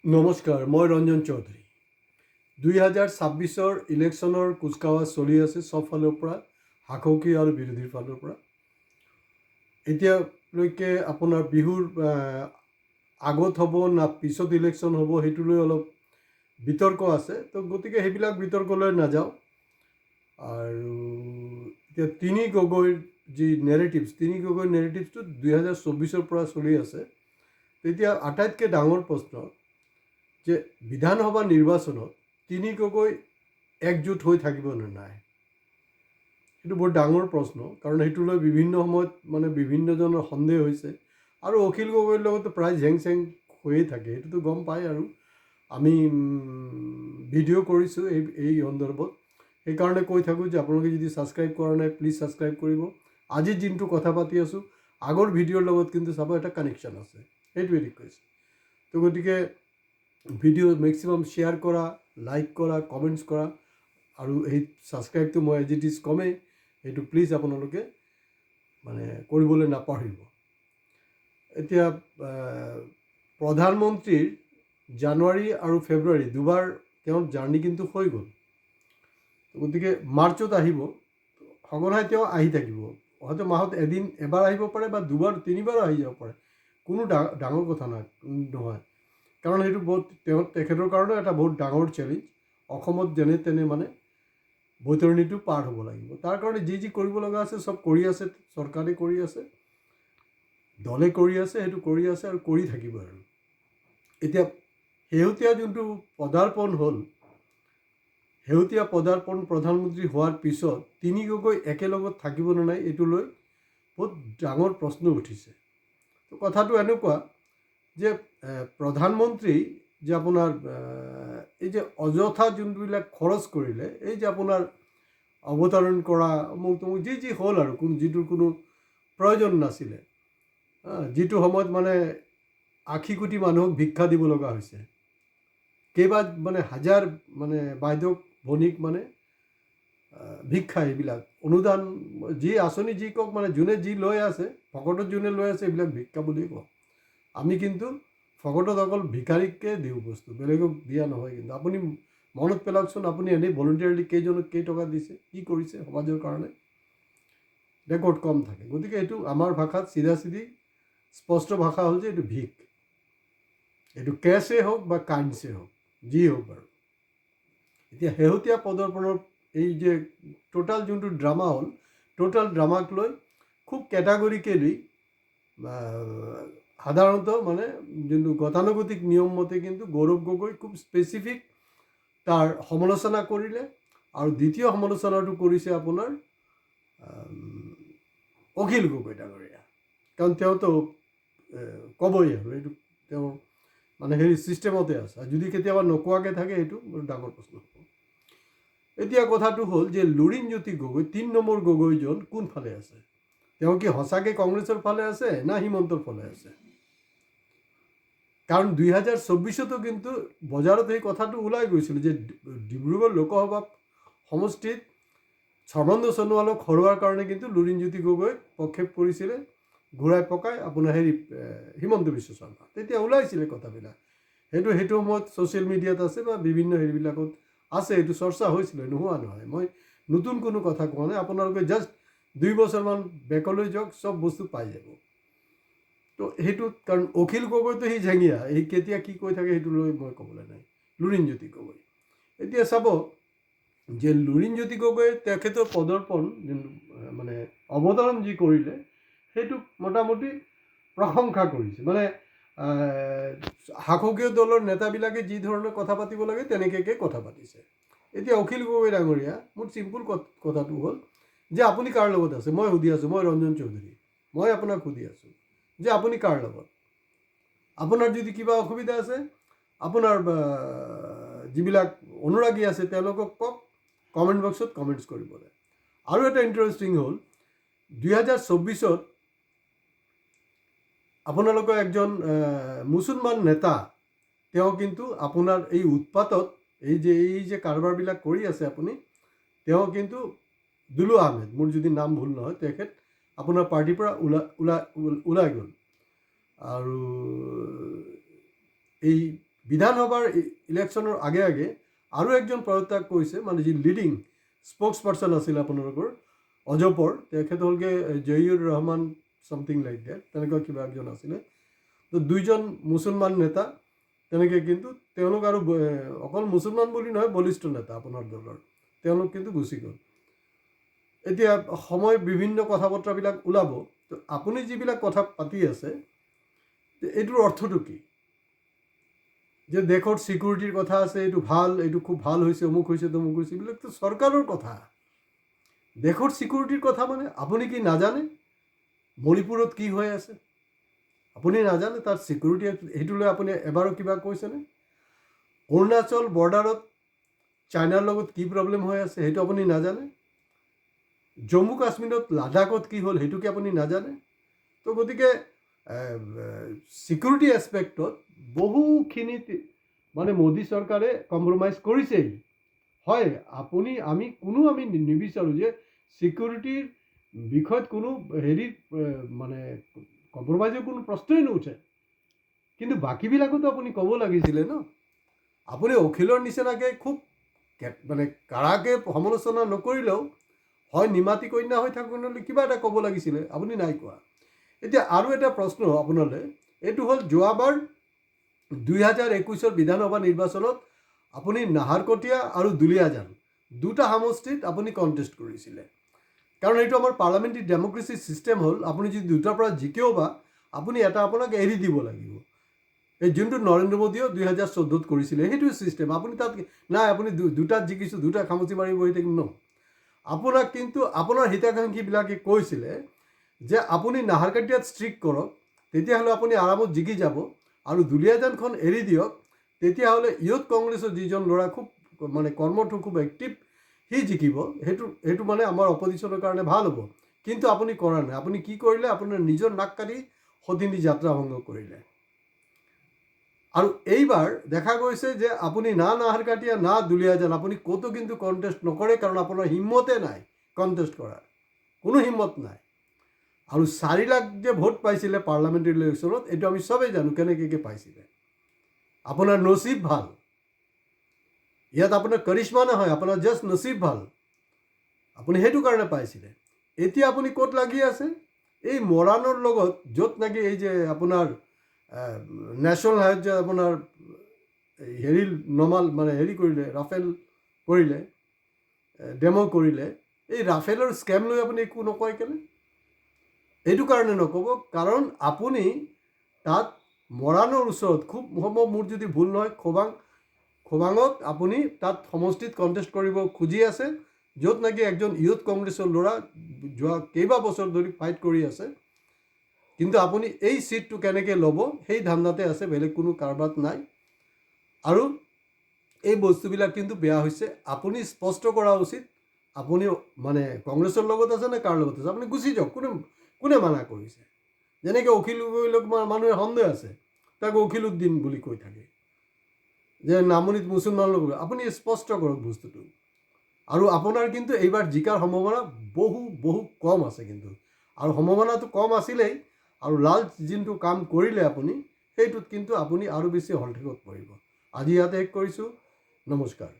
নমস্কাৰ, মই ৰঞ্জন চৌধুৰী। 2026 ইলেকশ্যনৰ কুচকাৱাজ চলি আছে চব ফালৰ পৰা, সাক্ষী আৰু বিৰোধীৰ ফালৰ পৰা। এতিয়ালৈকে আপোনাৰ বিহুৰ আগত হ'ব না পিছত ইলেকশ্যন হ'ব সেইটো লৈ অলপ বিতৰ্ক আছে। তো গতিকে সেইবিলাক বিতৰ্কলৈ নাযাওঁ। আৰু এতিয়া তিনি গগৈৰ যি নেৰেটিভছটো 2024 পৰা চলি আছে। তেতিয়া আটাইতকৈ ডাঙৰ প্ৰশ্ন যে বিধানসভা নিৰ্বাচনত তিনি গগৈ একজোট হৈ থাকিবনে নাই, সেইটো বৰ ডাঙৰ প্ৰশ্ন। কাৰণ সেইটো লৈ বিভিন্ন সময়ত বিভিন্নজনৰ সন্দেহ হৈছে। আৰু অখিল গগৈৰ লগতো প্ৰায় ঝেং চেং হৈয়ে থাকে, সেইটোতো গম পায়। আৰু আমি ভিডিঅ' কৰিছোঁ এই সন্দৰ্ভত। সেইকাৰণে কৈ থাকোঁ যে আপোনালোকে যদি ছাবস্ক্ৰাইব কৰা নাই প্লিজ ছাবস্ক্ৰাইব কৰিব। আজি যোনটো কথা পাতি আছোঁ আগৰ ভিডিঅ'ৰ লগত কিন্তু চাব এটা কানেকশ্যন আছে, সেইটোৱে ৰিকুৱেষ্ট। তো গতিকে ভিডিঅ' মেক্সিমাম শ্বেয়াৰ কৰা, লাইক কৰা, কমেণ্টছ কৰা। আৰু সেই ছাবস্ক্ৰাইবটো মই এজ ইট ইজ কমেই, সেইটো প্লিজ আপোনালোকে কৰিবলৈ নাপাহৰিব। এতিয়া প্ৰধানমন্ত্ৰীৰ জানুৱাৰী আৰু ফেব্ৰুৱাৰী দুবাৰ তেওঁৰ জাৰ্ণি কিন্তু হৈ গ'ল। গতিকে মাৰ্চত আহিব, সঘনাই তেওঁ আহি থাকিব। হয়তো মাহত এবাৰ আহিব পাৰে বা দুবাৰ তিনিবাৰো আহি যাব পাৰে, কোনো ডাঙৰ কথা নহয়। কাৰণ সেইটো তেখেতৰ কাৰণে এটা বহুত ডাঙৰ চেলেঞ্জ। অসমত যেনে তেনে বৈতৰণিটো পাৰ হ'ব লাগিব। তাৰ কাৰণে যি কৰিব লগা আছে চব কৰি আছে, চৰকাৰে কৰি আছে, দলে কৰি আছে, সেইটো কৰি আছে আৰু কৰি থাকিব। আৰু এতিয়া শেহতীয়া যোনটো পদাৰ্পণ হ'ল, শেহতীয়া পদাৰ্পণ প্ৰধানমন্ত্ৰী হোৱাৰ পিছত তিনি গগৈ একেলগত থাকিবনে নাই এইটো লৈ বহুত ডাঙৰ প্ৰশ্ন উঠিছে। তো কথাটো এনেকুৱা যে প্ৰধানমন্ত্ৰী যে আপোনাৰ এই যে অযথা যোনবিলাক খৰচ কৰিলে, এই যে আপোনাৰ অৱতৰণ কৰা অমুক তমুক যি হ'ল আৰু যিটোৰ কোনো প্ৰয়োজন নাছিলে, যিটো সময়ত 80 কোটি মানুহক ভিক্ষা দিব লগা হৈছে, হাজাৰ বাইদেউক ভনীক ভিক্ষা, এইবিলাক অনুদান যি আঁচনি যি কওক, যোনে যি লৈ আছে, ভকতত যোনে লৈ আছে এইবিলাক ভিক্ষা বুলি কওঁ। আমি কিন্তু ভকতত অকল ভিক্ষাৰীককে দিওঁ বস্তু, বেলেগক দিয়া নহয়। কিন্তু আপুনি মনত পেলাওকচোন, আপুনি এনেই ভলণ্টিয়াৰলি কেইজনক কেইটকা দিছে, কি কৰিছে সমাজৰ কাৰণে, ৰেকৰ্ড কম থাকে। গতিকে এইটো আমাৰ ভাষাত চিধা স্পষ্ট ভাষা হ'ল যে এইটো ভিক। এইটো কেছেই হওক বা কাইণ্ডছেই হওক, যি হওক বাৰু। এতিয়া শেহতীয়া পদাৰ্পণৰ এই যে টোটাল যোনটো ড্ৰামা হ'ল, টোটাল ড্ৰামাক লৈ খুব কেটাগৰিকেলি সাধাৰণতে যোনটো গতানুগতিক নিয়ম মতে কিন্তু গৌৰৱ গগৈ খুব স্পেচিফিক তাৰ সমালোচনা কৰিলে। আৰু দ্বিতীয় সমালোচনাটো কৰিছে আপোনাৰ অখিল গগৈ ডাঙৰীয়া। কাৰণ তেওঁতো ক'বই আৰু এইটো তেওঁ হেৰি ছিষ্টেমতে আছে। আৰু যদি কেতিয়াবা নোকোৱাকৈ থাকে সেইটো ডাঙৰ প্ৰশ্ন হ'ব। এতিয়া কথাটো হ'ল যে লুৰিণজ্যোতি গগৈ ৩ নম্বৰ গগৈজন কোনফালে আছে? তেওঁ কি সঁচাকৈ কংগ্ৰেছৰ ফালে আছে না হিমন্তৰ ফালে আছে? কাৰণ 2024তো কিন্তু বজাৰত এই কথাটো ওলাই গৈছিল যে ডিব্ৰুগড় লোকসভা সমষ্টিত সৰ্বানন্দ সোণোৱালক হৰোৱাৰ কাৰণে কিন্তু লুৰিণজ্যোতি গগৈ প্ৰক্ষেপ কৰিছিলে, ঘূৰাই পকাই আপোনাৰ হিমন্ত বিশ্ব শৰ্মা। তেতিয়া ওলাইছিলে কথাবিলাক। সেইটো সময়ত ছ'চিয়েল মিডিয়াত আছে বা বিভিন্ন হেৰিবিলাকত আছে, এইটো চৰ্চা হৈছিলে, নোহোৱা নহয়। মই নতুন কোনো কথা কোৱা নাই, আপোনালোকে জাষ্ট 2 বছৰমান বেকলৈ যাওক, চব বস্তু পাই যাব। তো সেইটোত কাৰণ অখিল গগৈতো সি ঝেঙীয়া, এই কেতিয়া কি কৈ থাকে সেইটো লৈ মই ক'বলৈ নাই। লুৰিণজ্যোতি গগৈ এতিয়া চাব যে লুৰিণজ্যোতি গগৈ তেখেতৰ পদাৰ্পণ অৱতৰণ যি কৰিলে সেইটোক মোটামুটি প্ৰশংসা কৰিছে। শাসকীয় দলৰ নেতাবিলাকে যি ধৰণে কথা পাতিব লাগে তেনেকৈ কথা পাতিছে। এতিয়া অখিল গগৈ ডাঙৰীয়া, মোৰ চিম্পুল কথাটো হ'ল যে আপুনি কাৰ লগত আছে? মই সুধি আছোঁ, মই ৰঞ্জন চৌধুৰী, মই আপোনাক সুধি আছোঁ যে আপুনি কাৰ লগত? আপোনাৰ যদি কিবা অসুবিধা আছে, আপোনাৰ যিবিলাক অনুৰাগী আছে তেওঁলোকক কওক, কমেণ্ট বক্সত কমেণ্টছ কৰিবলৈ। আৰু এটা ইণ্টাৰেষ্টিং হ'ল 2024 আপোনালোকৰ একজন মুছলমান নেতা, তেওঁ কিন্তু আপোনাৰ এই উৎপাতত এই যে কাৰবাৰবিলাক কৰি আছে আপুনি, তেওঁ কিন্তু দুলু আহমেদ, মোৰ যদি নাম ভুল নহয়, তেখেত আপোনাৰ পাৰ্টিৰ পৰা ওলাই গ'ল। আৰু এই বিধানসভাৰ ইলেকশ্যনৰ আগে আগে আৰু একজন পদত্যাগ কৰিছে, মানে যি লিডিং স্প'ক্স পাৰ্চন আছিল আপোনালোকৰ অজপৰ, তেখেত হ'লগৈ জহিউৰ ৰহমান চামথিং লাইক ডেট, তেনেকুৱা কিবা একজন আছিলে। তো দুইজন মুছলমান নেতা তেনেকৈ, কিন্তু তেওঁলোক আৰু অকল মুছলমান বুলি নহয়, বলিষ্ঠ নেতা আপোনাৰ দলৰ, তেওঁলোক কিন্তু গুচি গ'ল। এতিয়া সময় বিভিন্ন কথা বতৰাবিলাক ওলাব। তো আপুনি যিবিলাক কথা পাতি আছে এইটোৰ অৰ্থটো কি? যে দেশৰ ছিকিউৰিটিৰ কথা আছে, এইটো ভাল, এইটো খুব ভাল হৈছে, অমুক হৈছে, তমুক হৈছে, এইবিলাকতো চৰকাৰৰ কথা। দেশৰ ছিকিউৰিটিৰ কথা মানে আপুনি কি নাজানে মণিপুৰত কি হৈ আছে? আপুনি নাজানে তাৰ ছিকিউৰিটি? সেইটো লৈ আপুনি এবাৰো কিবা কৈছেনে? অৰুণাচল বৰ্ডাৰত চাইনাৰ লগত কি প্ৰব্লেম হৈ আছে সেইটো আপুনি নাজানে? জম্মু কাশ্মীৰত লাডাখত কি হ'ল সেইটো কি আপুনি নাজানে? তো গতিকে ছিকিউৰিটি এছপেক্টত বহুখিনি মানে মোদী চৰকাৰে কম্প্ৰমাইজ কৰিছেই। হয়, আমি নিবিচাৰোঁ যে ছিকিউৰিটিৰ বিষয়ত কোনো মানে কম্প্ৰমাইজৰ কোনো প্ৰশ্নই নুঠে, কিন্তু বাকীবিলাকতো আপুনি ক'ব লাগিছিলে ন। আপুনি অখিলৰ নিচিনাকৈ খুব মানে কাৰাকৈ সমালোচনা নকৰিলেও হয় নিমাতী কন্যা হৈ থাকোঁতে কিবা এটা ক'ব লাগিছিলে, আপুনি নাই কোৱা। এতিয়া আৰু এটা প্ৰশ্ন আপোনালৈ, এইটো হ'ল যোৱাবাৰ 2021 বিধানসভা নিৰ্বাচনত আপুনি নাহৰকটীয়া আৰু দুলিয়াজান দুটা সমষ্টিত আপুনি কণ্টেষ্ট কৰিছিলে। কাৰণ এইটো আমাৰ পাৰ্লামেণ্টাৰী ডেমক্ৰেচি ছিষ্টেম হ'ল, আপুনি যদি দুটাৰ পৰা জিকেও বা আপুনি এটা আপোনাক এৰি দিব লাগিব। এই যোনটো নৰেন্দ্ৰ মোদীয়েও 2014 কৰিছিলে সেইটোৱে ছিষ্টেম। আপুনি তাত নাই, আপুনি দুটাত জিকিছোঁ, দুটা খামুচি মাৰি বহি থাকিম ন। আপোনাক কিন্তু আপোনাৰ হিতাকাংক্ষীবিলাকে কৈছিলে যে আপুনি নাহৰকটীয়াত ষ্ট্ৰিক কৰক, তেতিয়াহ'লে আপুনি আৰামত জিকি যাব, আৰু দুলিয়াজানখন এৰি দিয়ক, তেতিয়াহ'লে ইউথ কংগ্ৰেছৰ যিজন ল'ৰা খুব মানে কৰ্মঠ, খুব এক্টিভ, সি জিকিব। সেইটো মানে আমাৰ অপজিশ্যনৰ কাৰণে ভাল হ'ব। কিন্তু আপুনি কৰা নাই। আপুনি কি কৰিলে? আপোনাৰ নিজৰ নাক কাটি সতিনী যাত্ৰা ভংগ কৰিলে। আৰু এইবাৰ দেখা গৈছে যে আপুনি না নাহৰকটীয়া না দুলিয়াজান আপুনি ক'তো কিন্তু কণ্টেষ্ট নকৰে, কাৰণ আপোনাৰ হিম্মতে নাই কণ্টেষ্ট কৰাৰ, কোনো হিম্মত নাই। আৰু 4 লাখ যে ভোট পাইছিলে পাৰ্লামেণ্টাৰী ইলেকশ্যনত, এইটো আমি চবেই জানো কেনেকৈ পাইছিলে। আপোনাৰ নচিব ভাল, ইয়াত আপোনাৰ কৰিশ্মা নহয়, আপোনাৰ জাষ্ট নচিব ভাল, আপুনি সেইটো কাৰণে পাইছিলে। এতিয়া আপুনি ক'ত লাগি আছে? এই মৰাণৰ লগত, য'ত নেকি এই যে আপোনাৰ নেশ্যনেল হাইৱেত যে আপোনাৰ কৰিলে, ৰাফেল কৰিলে, ডেমো কৰিলে, এই ৰাফেলৰ স্কেম লৈ আপুনি একো নকয় কেলে? এইটো কাৰণে নক'ব কাৰণ আপুনি তাত মৰাণৰ ওচৰত, খুব সম্ভৱ মোৰ যদি ভুল নহয়, খোবাঙত আপুনি তাত সমষ্টিত কণ্টেষ্ট কৰিব খুজি আছে, য'ত নেকি একজন ইউথ কংগ্ৰেছৰ ল'ৰা যোৱা কেইবা বছৰ ধৰি ফাইট কৰি আছে। কিন্তু আপুনি এই চিটটো কেনেকৈ ল'ব সেই ধান্দাতে আছে, বেলেগ কোনো কাৰবাৰত নাই। আৰু এই বস্তুবিলাক কিন্তু বেয়া হৈছে। আপুনি স্পষ্ট কৰা উচিত আপুনি মানে কংগ্ৰেছৰ লগত আছে নে কাৰ লগত আছে, আপুনি গুচি যাওক। কোনে মানা কৰিছে? যেনেকৈ অখিল গগৈক মানুহে সন্দেহ আছে, তাক অখিল উদ্দিন বুলি কৈ থাকে, যে নামনিত মুছলমান লোক। আপুনি স্পষ্ট কৰক বস্তুটো। আৰু আপোনাৰ কিন্তু এইবাৰ জিকাৰ সম্ভাৱনা বহু কম আছে কিন্তু, আৰু সম্ভাৱনাটো কম আছিলেই। আৰু লাল যোনটো কাম কৰিলে আপুনি, সেইটোত কিন্তু আপুনি আৰু বেছি হলঠেকত পৰিব। আজি ইয়াতে শেষ কৰিছোঁ। নমস্কাৰ।